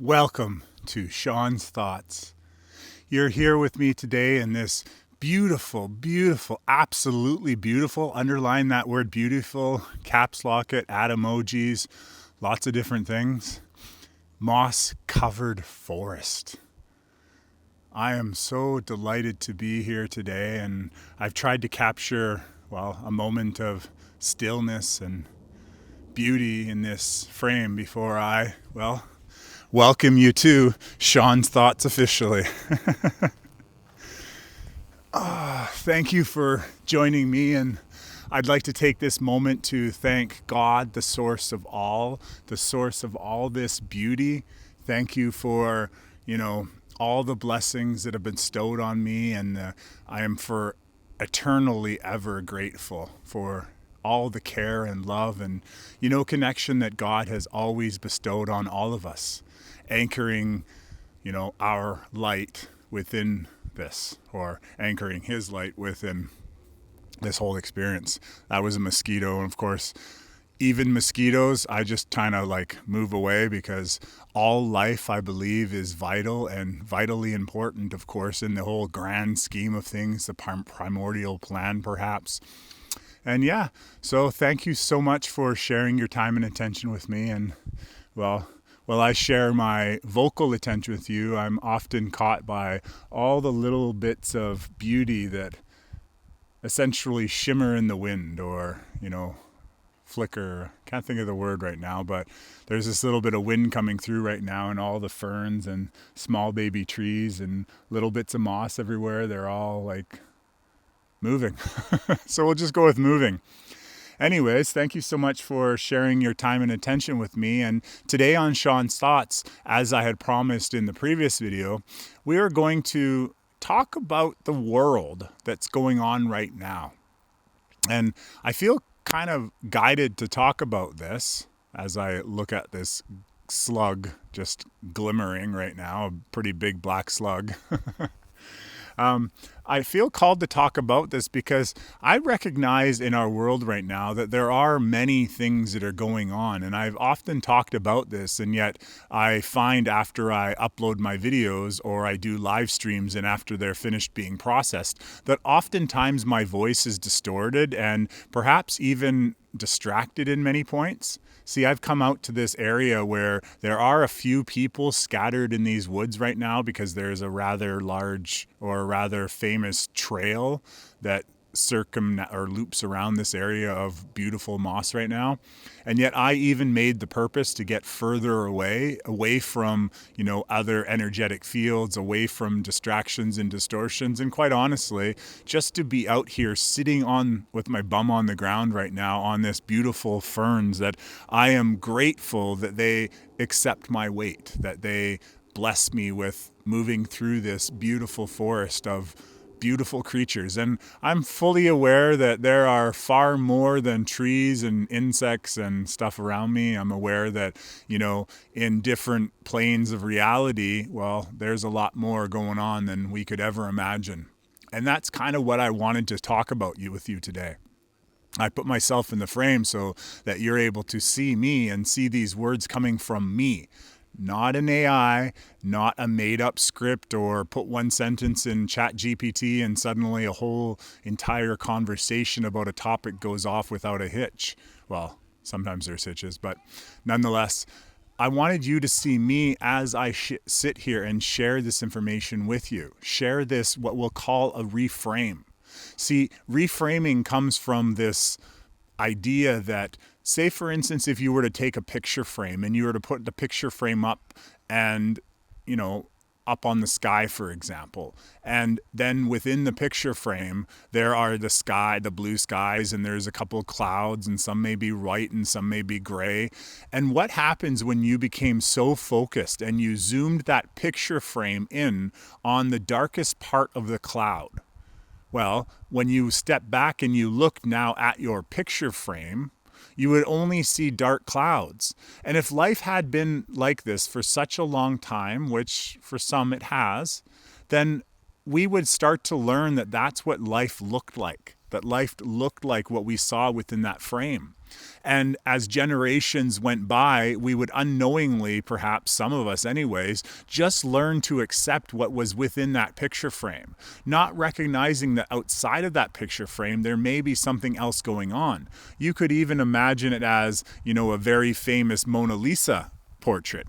Welcome to Shone's Thoughts. You're here with me today in this beautiful, absolutely beautiful, underline that word beautiful, caps lock it, add emojis, lots of different things, moss covered forest. I am so delighted to be here today, and I've tried to capture, a moment of stillness and beauty in this frame before I, welcome you to Shone's Thoughts officially. Thank you for joining me, and I'd like to take this moment to thank God, the source of all this beauty. Thank you for, all the blessings that have been bestowed on me, and I am for eternally ever grateful for all the care and love and, connection that God has always bestowed on all of us, anchoring, our light within this, or anchoring his light within this whole experience. That was a mosquito, and of course, even mosquitoes, I just kind of move away, because all life, I believe, is vital and vitally important, of course, in the whole grand scheme of things, the primordial plan, perhaps. And yeah, so thank you so much for sharing your time and attention with me. And while I share my vocal attention with you, I'm often caught by all the little bits of beauty that essentially shimmer in the wind, or, flicker. Can't think of the word right now, but there's this little bit of wind coming through right now, and all the ferns and small baby trees and little bits of moss everywhere, they're all moving. So we'll just go with moving. Anyways, thank you so much for sharing your time and attention with me. And today on Shone's Thoughts, as I had promised in the previous video, we are going to talk about the world that's going on right now. And I feel kind of guided to talk about this as I look at this slug just glimmering right now, a pretty big black slug. I feel called to talk about this because I recognize in our world right now that there are many things that are going on, and I've often talked about this, and yet I find after I upload my videos or I do live streams and after they're finished being processed, that oftentimes my voice is distorted and perhaps even distracted in many points. See, I've come out to this area where there are a few people scattered in these woods right now, because there's a rather large or rather famous trail that loops around this area of beautiful moss right now. And yet I even made the purpose to get further away from, other energetic fields, away from distractions and distortions. And quite honestly, just to be out here sitting on with my bum on the ground right now on this beautiful ferns, that I am grateful that they accept my weight, that they bless me with moving through this beautiful forest of beautiful creatures. And I'm fully aware that there are far more than trees and insects and stuff around me. I'm aware that, in different planes of reality, there's a lot more going on than we could ever imagine. And that's kind of what I wanted to talk about with you today. I put myself in the frame so that you're able to see me and see these words coming from me. Not an AI, not a made-up script, or put one sentence in ChatGPT and suddenly a whole entire conversation about a topic goes off without a hitch. Well, sometimes there's hitches, but nonetheless, I wanted you to see me as I sit here and share this information with you. Share this, what we'll call a reframe. See, reframing comes from this idea that, say for instance, if you were to take a picture frame and you were to put the picture frame up and, up on the sky, for example, and then within the picture frame, there are the blue skies, and there's a couple of clouds, and some may be white and some may be gray. And what happens when you became so focused and you zoomed that picture frame in on the darkest part of the cloud? Well, when you step back and you look now at your picture frame, you would only see dark clouds. And if life had been like this for such a long time, which for some it has, then we would start to learn that that's what life looked like, that life looked like what we saw within that frame. And as generations went by, we would unknowingly, perhaps some of us anyways, just learn to accept what was within that picture frame, not recognizing that outside of that picture frame, there may be something else going on. You could even imagine it as, a very famous Mona Lisa portrait.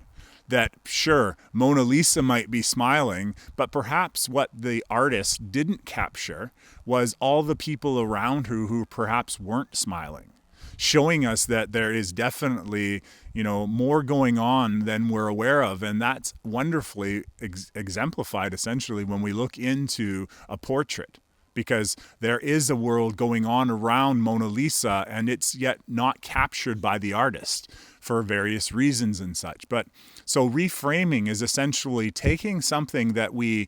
That sure, Mona Lisa might be smiling, but perhaps what the artist didn't capture was all the people around her who perhaps weren't smiling, showing us that there is definitely, more going on than we're aware of. And that's wonderfully exemplified essentially when we look into a portrait, because there is a world going on around Mona Lisa and it's yet not captured by the artist for various reasons and such. But so reframing is essentially taking something that we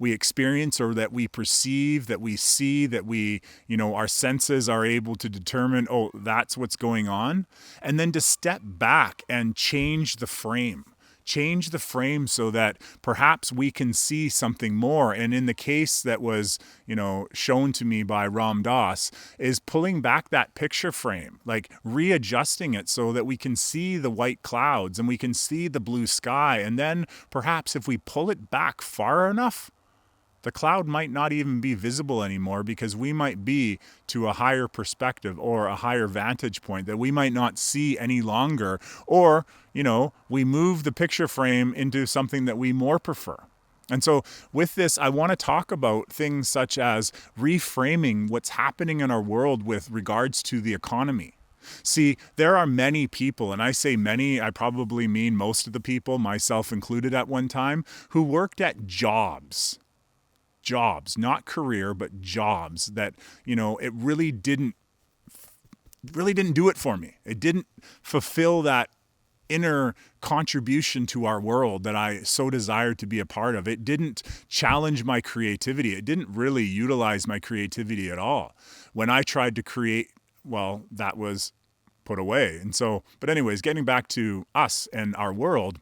experience or that we perceive, that we see, that we, our senses are able to determine, oh, that's what's going on. And then to step back and change the frame. Change the frame so that perhaps we can see something more. And in the case that was, shown to me by Ram Dass, is pulling back that picture frame, like readjusting it so that we can see the white clouds and we can see the blue sky. And then perhaps if we pull it back far enough, the cloud might not even be visible anymore, because we might be to a higher perspective or a higher vantage point that we might not see any longer. Or, we move the picture frame into something that we more prefer. And so with this, I want to talk about things such as reframing what's happening in our world with regards to the economy. See, there are many people, and I say many, I probably mean most of the people, myself included at one time, who worked at jobs, not career, but jobs that, it really didn't do it for me. It didn't fulfill that inner contribution to our world that I so desired to be a part of. It didn't challenge my creativity. It didn't really utilize my creativity at all. When I tried to create, well, that was put away. And so, but anyways, getting back to us and our world,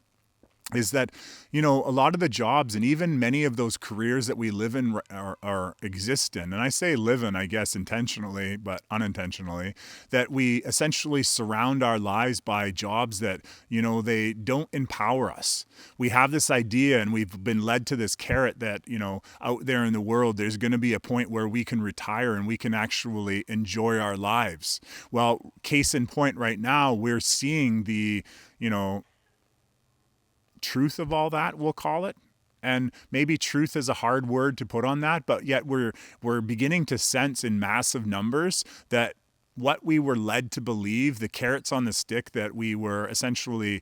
is that, a lot of the jobs and even many of those careers that we live in or exist in, and I say live in, I guess, intentionally, but unintentionally, that we essentially surround our lives by jobs that, they don't empower us. We have this idea and we've been led to this carrot that, out there in the world, there's going to be a point where we can retire and we can actually enjoy our lives. Well, case in point right now, we're seeing the, truth of all that, we'll call it. And maybe truth is a hard word to put on that, but yet we're beginning to sense in massive numbers that what we were led to believe, the carrots on the stick that we were essentially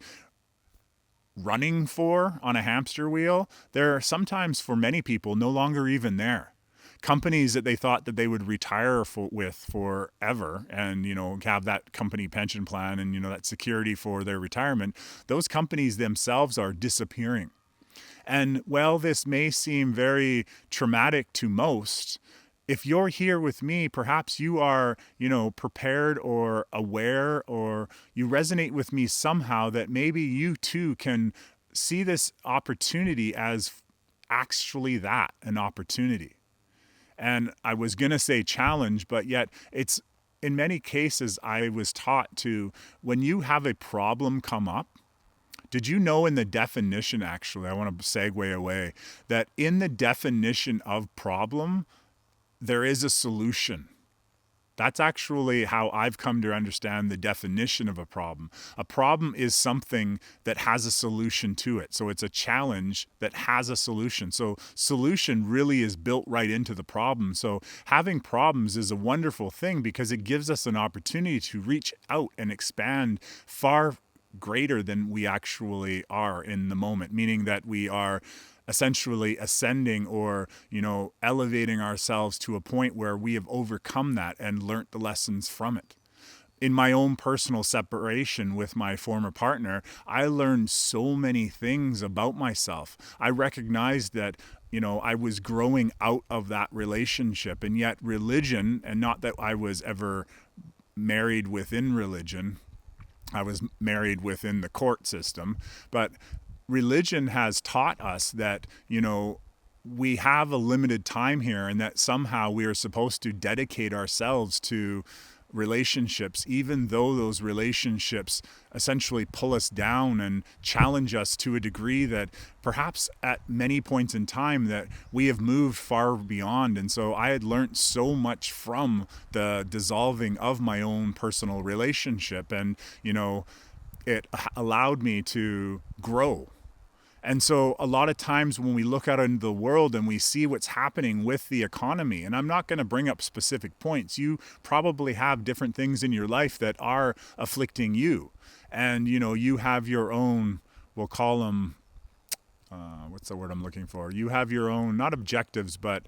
running for on a hamster wheel, they're sometimes for many people no longer even there. Companies that they thought that they would retire with forever and, have that company pension plan and, that security for their retirement, those companies themselves are disappearing. And while this may seem very traumatic to most, if you're here with me, perhaps you are, prepared or aware, or you resonate with me somehow that maybe you too can see this opportunity as actually that, an opportunity. And I was going to say challenge, but yet it's, in many cases, I was taught to, when you have a problem come up, did you know in the definition, actually, I want to segue away, that in the definition of problem, there is a solution. That's actually how I've come to understand the definition of a problem. A problem is something that has a solution to it. So it's a challenge that has a solution. So solution really is built right into the problem. So having problems is a wonderful thing because it gives us an opportunity to reach out and expand far greater than we actually are in the moment, meaning that we are essentially ascending or, elevating ourselves to a point where we have overcome that and learnt the lessons from it. In my own personal separation with my former partner, I learned so many things about myself. I recognized that, I was growing out of that relationship, and yet religion, and not that I was ever married within religion, I was married within the court system, but religion has taught us that, we have a limited time here and that somehow we are supposed to dedicate ourselves to relationships, even though those relationships essentially pull us down and challenge us to a degree that perhaps at many points in time that we have moved far beyond. And so I had learned so much from the dissolving of my own personal relationship, and it allowed me to grow. And so a lot of times when we look out into the world and we see what's happening with the economy, and I'm not going to bring up specific points, you probably have different things in your life that are afflicting you. And, you have your own, we'll call them, what's the word I'm looking for? You have your own, not objectives, but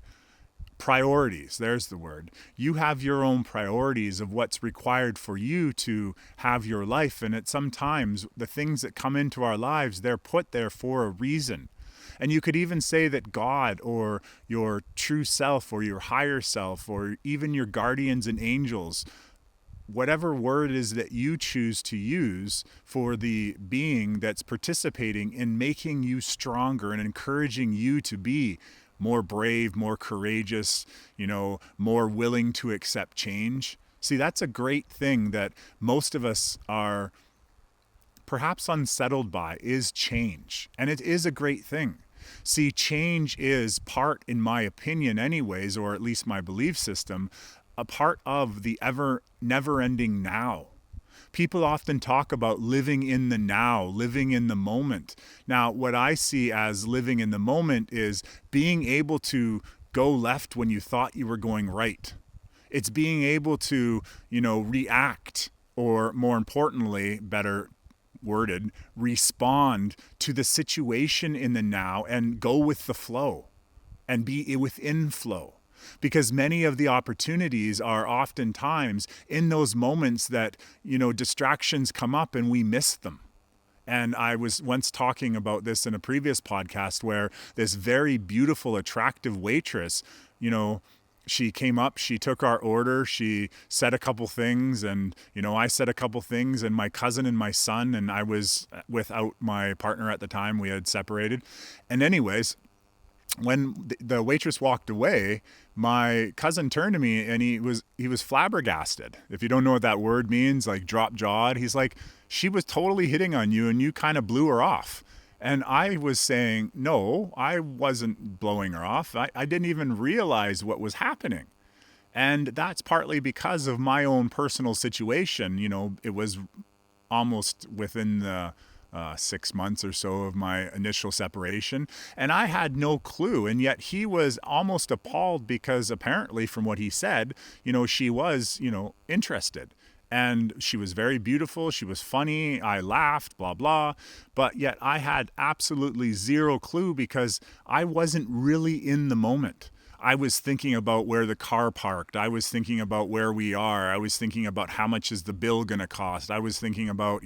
priorities. There's the word. You have your own priorities of what's required for you to have your life. And sometimes the things that come into our lives, they're put there for a reason. And you could even say that God or your true self or your higher self or even your guardians and angels, whatever word it is that you choose to use for the being that's participating in making you stronger and encouraging you to be more brave, more courageous, more willing to accept change. See, that's a great thing that most of us are perhaps unsettled by, is change. And it is a great thing. See, change is part, in my opinion anyways, or at least my belief system, a part of the never-ending now. People often talk about living in the now, living in the moment. Now, what I see as living in the moment is being able to go left when you thought you were going right. It's being able to, react, or more importantly, better worded, respond to the situation in the now and go with the flow and be within flow. Because many of the opportunities are oftentimes in those moments that, distractions come up and we miss them. And I was once talking about this in a previous podcast where this very beautiful, attractive waitress, she came up, she took our order, she said a couple things, and, I said a couple things, and my cousin and my son, and I was without my partner at the time, we had separated. And anyways, when the waitress walked away, my cousin turned to me and he was flabbergasted. If you don't know what that word means, like drop jawed, he's like, she was totally hitting on you and you kind of blew her off. And I was saying, no, I wasn't blowing her off. I didn't even realize what was happening. And that's partly because of my own personal situation. It was almost within the 6 months or so of my initial separation. And I had no clue. And yet he was almost appalled because apparently from what he said, she was, interested. And she was very beautiful. She was funny. I laughed, blah, blah. But yet I had absolutely zero clue because I wasn't really in the moment. I was thinking about where the car parked. I was thinking about where we are. I was thinking about how much is the bill going to cost. I was thinking about,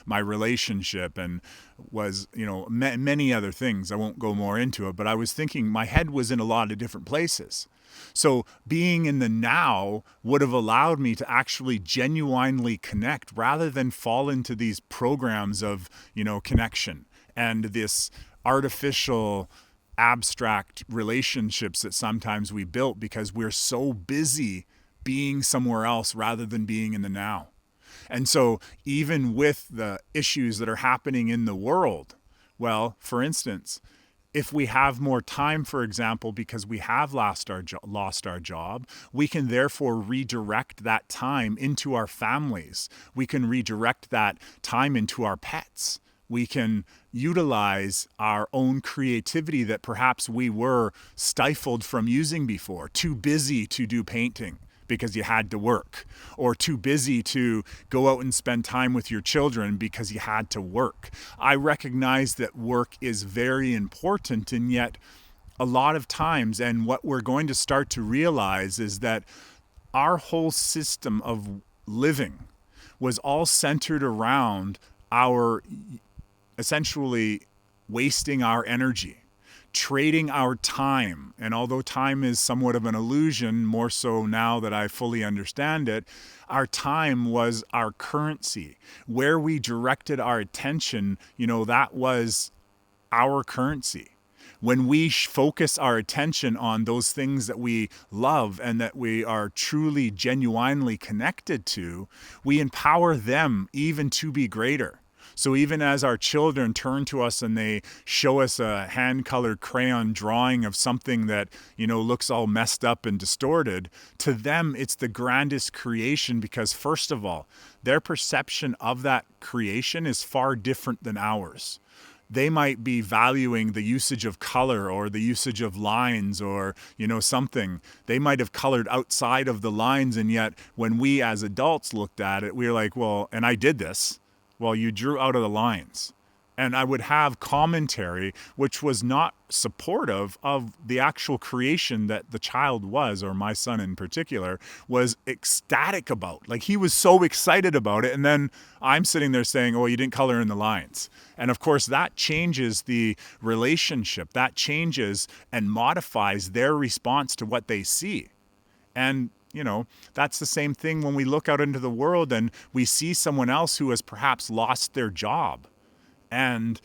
my relationship and was, many other things. I won't go more into it, but I was thinking my head was in a lot of different places. So being in the now would have allowed me to actually genuinely connect rather than fall into these programs of, connection and this artificial abstract relationships that sometimes we built because we're so busy being somewhere else rather than being in the now. And so even with the issues that are happening in the world, well, for instance, if we have more time, for example, because we have lost our job, we can therefore redirect that time into our families. We can redirect that time into our pets. We can utilize our own creativity that perhaps we were stifled from using before, too busy to do painting because you had to work, or too busy to go out and spend time with your children because you had to work. I recognize that work is very important, and yet a lot of times, and what we're going to start to realize is that our whole system of living was all centered around our essentially wasting our energy, trading our time. And although time is somewhat of an illusion, more so now that I fully understand it, our time was our currency. Where we directed our attention, that was our currency. When we focus our attention on those things that we love and that we are truly, genuinely connected to, we empower them even to be greater. So even as our children turn to us and they show us a hand-colored crayon drawing of something that, looks all messed up and distorted, to them it's the grandest creation because, first of all, their perception of that creation is far different than ours. They might be valuing the usage of color or the usage of lines or, something. They might have colored outside of the lines, and yet when we as adults looked at it, we were like, well, and I did this. Well, you drew out of the lines. And I would have commentary which was not supportive of the actual creation that the child was, or my son in particular, was ecstatic about. Like, he was so excited about it. And then I'm sitting there saying, oh, you didn't color in the lines. And of course, that changes the relationship. That changes and modifies their response to what they see. And that's the same thing when we look out into the world and we see someone else who has perhaps lost their job. And,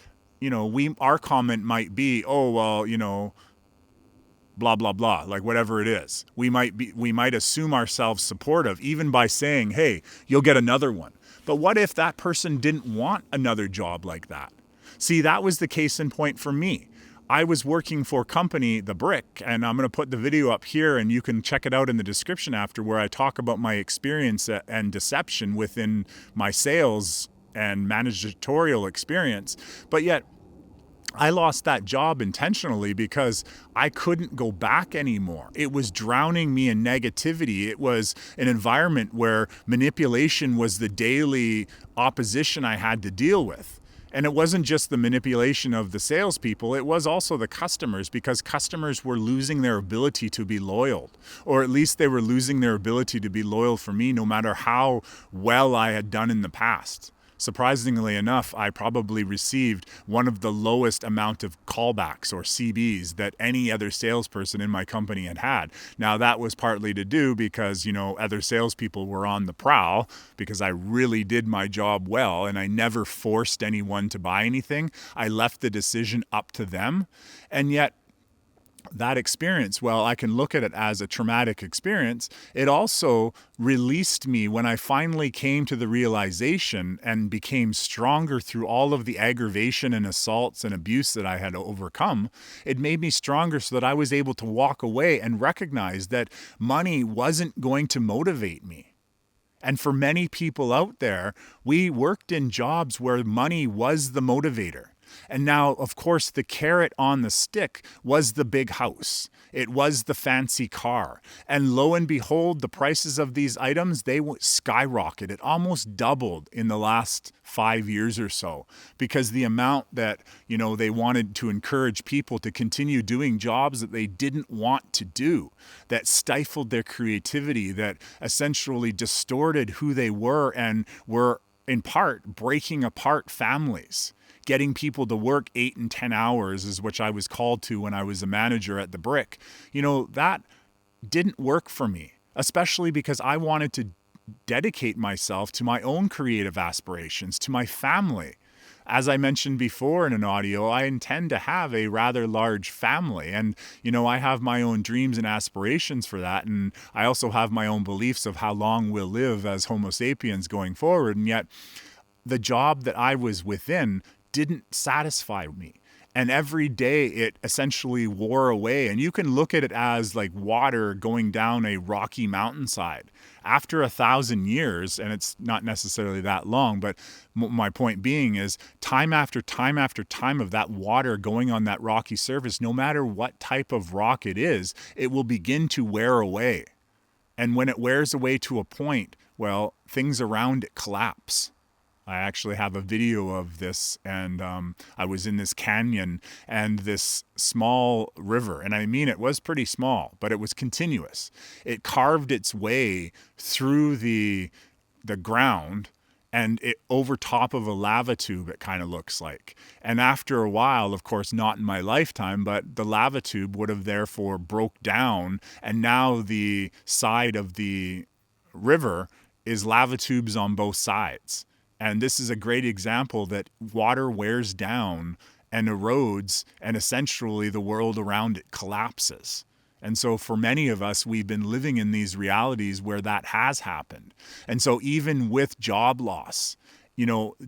our comment might be, oh, well, blah, blah, blah, like whatever it is. We might assume ourselves supportive even by saying, hey, you'll get another one. But what if that person didn't want another job like that? See, that was the case in point for me. I was working for company, The Brick, and I'm going to put the video up here and you can check it out in the description after, where I talk about my experience and deception within my sales and managerial experience. But yet I lost that job intentionally because I couldn't go back anymore. It was drowning me in negativity. It was an environment where manipulation was the daily opposition I had to deal with. And it wasn't just the manipulation of the salespeople, it was also the customers, because customers were losing their ability to be loyal, or at least they were losing their ability to be loyal for me no matter how well I had done in the past. Surprisingly enough, I probably received one of the lowest amount of callbacks or CBs that any other salesperson in my company had had. Now, that was partly to do because, other salespeople were on the prowl because I really did my job well and I never forced anyone to buy anything. I left the decision up to them. And yet, that experience, well, I can look at it as a traumatic experience. It also released me when I finally came to the realization and became stronger through all of the aggravation and assaults and abuse that I had overcome. It made me stronger so that I was able to walk away and recognize that money wasn't going to motivate me. And for many people out there, we worked in jobs where money was the motivator. And now, of course, the carrot on the stick was the big house. It was the fancy car. And lo and behold, the prices of these items, they skyrocketed. It almost doubled in the last 5 years or so, because the amount that, they wanted to encourage people to continue doing jobs that they didn't want to do, that stifled their creativity, that essentially distorted who they were and were, in part, breaking apart families. Getting people to work 8 and 10 hours is which I was called to when I was a manager at The Brick. That didn't work for me, especially because I wanted to dedicate myself to my own creative aspirations, to my family. As I mentioned before in an audio, I intend to have a rather large family. And, I have my own dreams and aspirations for that. And I also have my own beliefs of how long we'll live as Homo sapiens going forward. And yet the job that I was within didn't satisfy me. And every day it essentially wore away. And you can look at it as like water going down a rocky mountainside. After 1,000 years, and it's not necessarily that long, but my point being is time after time after time of that water going on that rocky surface, no matter what type of rock it is, it will begin to wear away. And when it wears away to a point, well, things around it collapse. I actually have a video of this, and I was in this canyon and this small river, and I mean it was pretty small, but it was continuous. It carved its way through the ground, and it over top of a lava tube, it kind of looks like. And after a while, of course, not in my lifetime, but the lava tube would have therefore broke down, and now the side of the river is lava tubes on both sides. And this is a great example that water wears down and erodes, and essentially the world around it collapses. And so for many of us, we've been living in these realities where that has happened. And so even with job loss,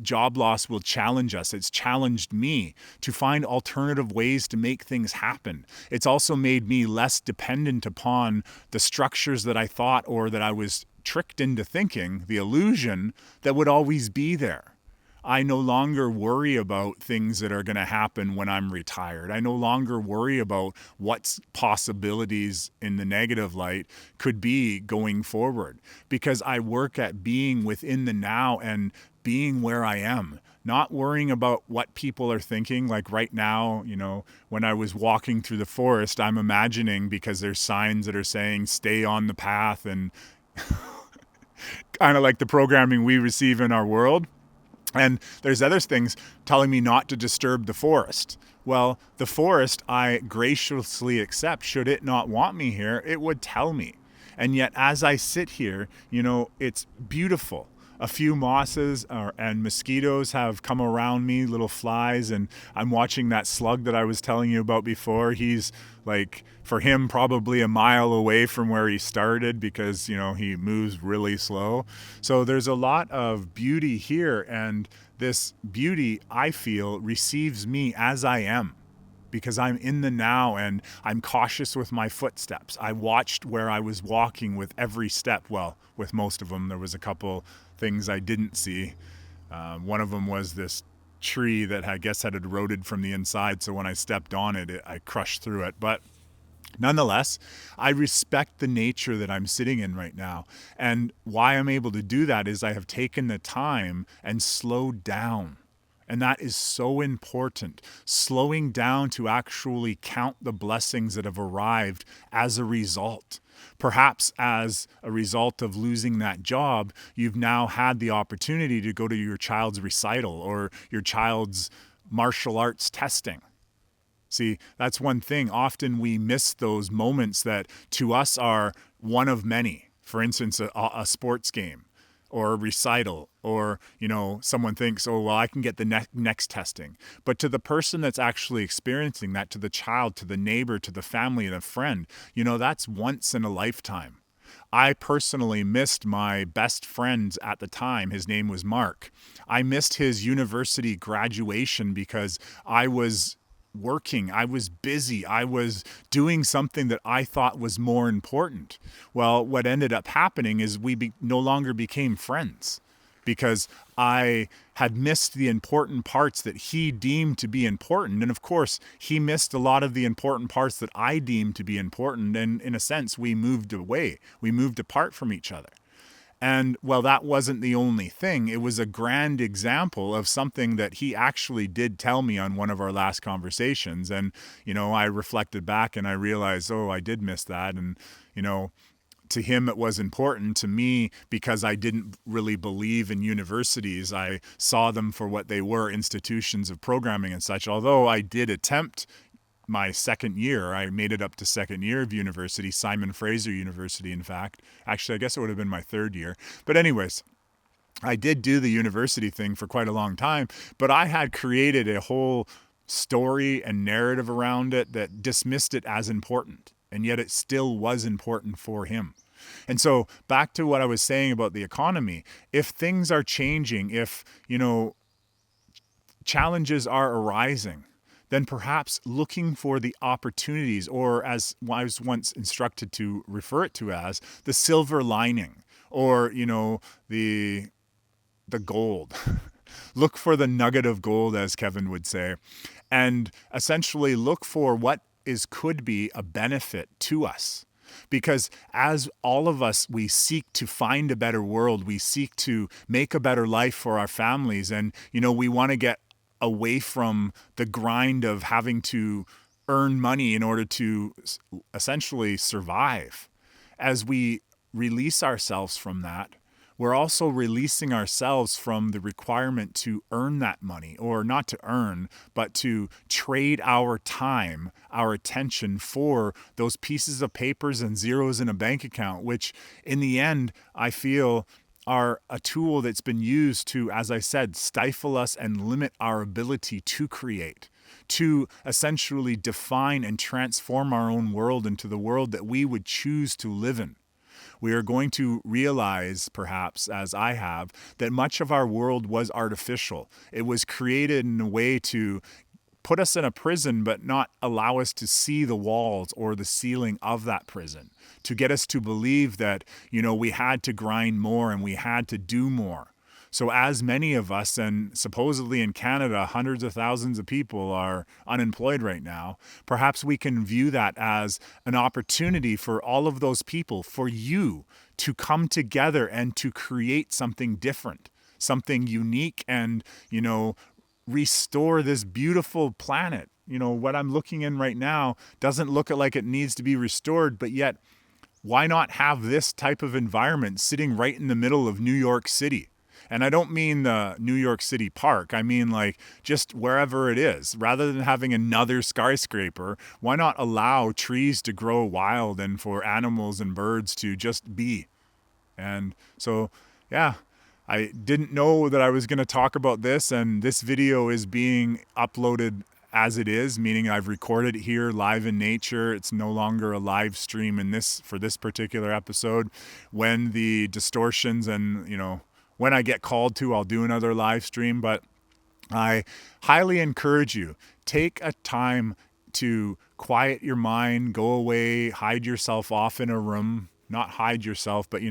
job loss will challenge us. It's challenged me to find alternative ways to make things happen. It's also made me less dependent upon the structures that I thought, or that I was tricked into thinking, the illusion that would always be there. I no longer worry about things that are going to happen when I'm retired. I no longer worry about what possibilities in the negative light could be going forward, because I work at being within the now and being where I am, not worrying about what people are thinking. Like right now, when I was walking through the forest, I'm imagining, because there's signs that are saying stay on the path, and kind of like the programming we receive in our world. And there's other things telling me not to disturb the forest. Well, the forest I graciously accept. Should it not want me here, it would tell me. And yet as I sit here, it's beautiful. A few mosses and mosquitoes have come around me, little flies, and I'm watching that slug that I was telling you about before. He's like, for him, probably a mile away from where he started, because, he moves really slow. So there's a lot of beauty here, and this beauty, I feel, receives me as I am, because I'm in the now and I'm cautious with my footsteps. I watched where I was walking with every step. Well, with most of them. There was a couple things I didn't see. One of them was this tree that I guess had eroded from the inside, so when I stepped on it, I crushed through it. But nonetheless, I respect the nature that I'm sitting in right now. And why I'm able to do that is I have taken the time and slowed down. And that is so important. Slowing down to actually count the blessings that have arrived as a result. Perhaps as a result of losing that job, you've now had the opportunity to go to your child's recital or your child's martial arts testing. See, that's one thing. Often we miss those moments that to us are one of many. For instance, a sports game or a recital, or, someone thinks, oh, well, I can get the next testing. But to the person that's actually experiencing that, to the child, to the neighbor, to the family, and a friend, that's once in a lifetime. I personally missed my best friend at the time. His name was Mark. I missed his university graduation because I was working, I was busy, I was doing something that I thought was more important. Well, what ended up happening is we no longer became friends, because I had missed the important parts that he deemed to be important. And of course, he missed a lot of the important parts that I deemed to be important. And in a sense, we moved away. We moved apart from each other. And well, that wasn't the only thing. It was a grand example of something that he actually did tell me on one of our last conversations. And, I reflected back and I realized, oh, I did miss that. And, to him, it was important. To me, because I didn't really believe in universities, I saw them for what they were, institutions of programming and such. Although I did attempt my second year, I made it up to second year of university, Simon Fraser University, in fact. Actually, I guess it would have been my third year. But anyways, I did do the university thing for quite a long time, but I had created a whole story and narrative around it that dismissed it as important. And yet it still was important for him. And so back to what I was saying about the economy, if things are changing, if, challenges are arising, then perhaps looking for the opportunities, or as I was once instructed to refer it to as, the silver lining, or, the gold. Look for the nugget of gold, as Kevin would say, and essentially look for what could be a benefit to us. Because as all of us, we seek to find a better world, we seek to make a better life for our families, and, we want to get away from the grind of having to earn money in order to essentially survive. As we release ourselves from that, we're also releasing ourselves from the requirement to earn that money, or not to earn, but to trade our time, our attention for those pieces of papers and zeros in a bank account, which in the end, I feel are a tool that's been used to, as I said, stifle us and limit our ability to create. to essentially define and transform our own world into the world that we would choose to live in. We are going to realize, perhaps, as I have, that much of our world was artificial. It was created in a way to put us in a prison, but not allow us to see the walls or the ceiling of that prison, to get us to believe that, we had to grind more and we had to do more. So as many of us, and supposedly in Canada, hundreds of thousands of people are unemployed right now, perhaps we can view that as an opportunity for all of those people, for you to come together and to create something different, something unique, and, restore this beautiful planet. What I'm looking in right now doesn't look like it needs to be restored, but yet why not have this type of environment sitting right in the middle of New York City? And I don't mean the New York City park. I mean like just wherever it is. Rather than having another skyscraper, why not allow trees to grow wild and for animals and birds to just be? And so, yeah, I didn't know that I was going to talk about this, and this video is being uploaded as it is, meaning I've recorded it here live in nature. It's no longer a live stream for this particular episode. When the distortions and, when I get called to, I'll do another live stream, but I highly encourage you, take a time to quiet your mind, go away, hide yourself off in a room, not hide yourself, but,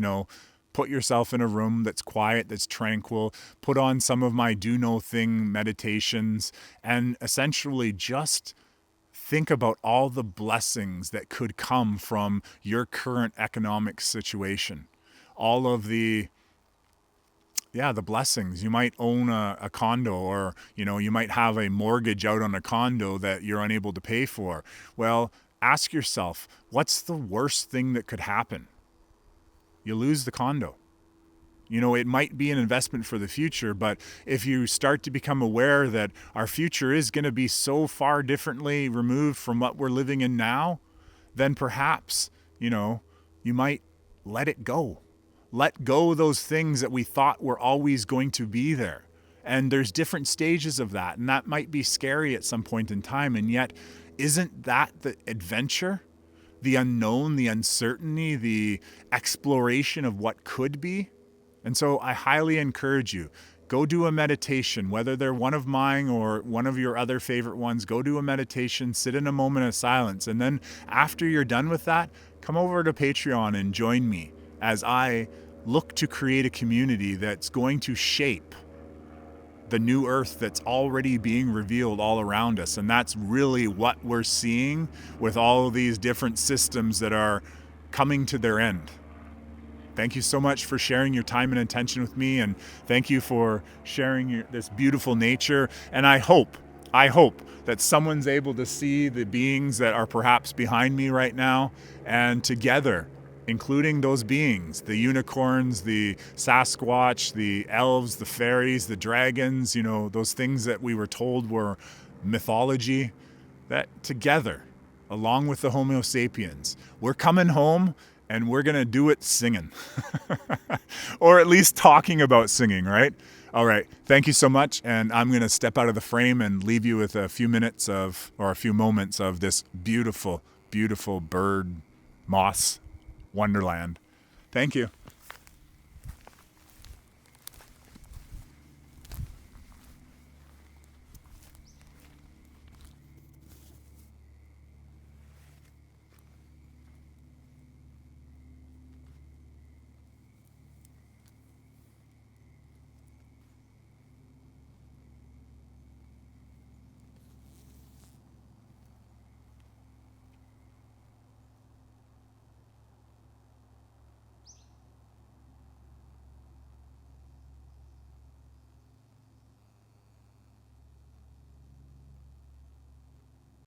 put yourself in a room that's quiet, that's tranquil, put on some of my do no thing meditations, and essentially just think about all the blessings that could come from your current economic situation. All of the blessings. You might own a condo, or, you might have a mortgage out on a condo that you're unable to pay for. Well, ask yourself, what's the worst thing that could happen? You lose the condo. It might be an investment for the future, but if you start to become aware that our future is going to be so far differently removed from what we're living in now, then perhaps, you might let it go. Let go of those things that we thought were always going to be there. And there's different stages of that. And that might be scary at some point in time. And yet, isn't that the adventure? The unknown, the uncertainty, the exploration of what could be? And so I highly encourage you, go do a meditation, whether they're one of mine or one of your other favorite ones. Go do a meditation, sit in a moment of silence. And then after you're done with that, come over to Patreon and join me as I look to create a community that's going to shape the new earth that's already being revealed all around us. And that's really what we're seeing with all of these different systems that are coming to their end. Thank you so much for sharing your time and attention with me, and thank you for sharing this beautiful nature. And I hope that someone's able to see the beings that are perhaps behind me right now, and together, including those beings, the unicorns, the Sasquatch, the elves, the fairies, the dragons, those things that we were told were mythology, that together, along with the Homo sapiens, we're coming home and we're going to do it singing. Or at least talking about singing, right? All right. Thank you so much. And I'm going to step out of the frame and leave you with a few moments of this beautiful, beautiful bird moss wonderland. Thank you.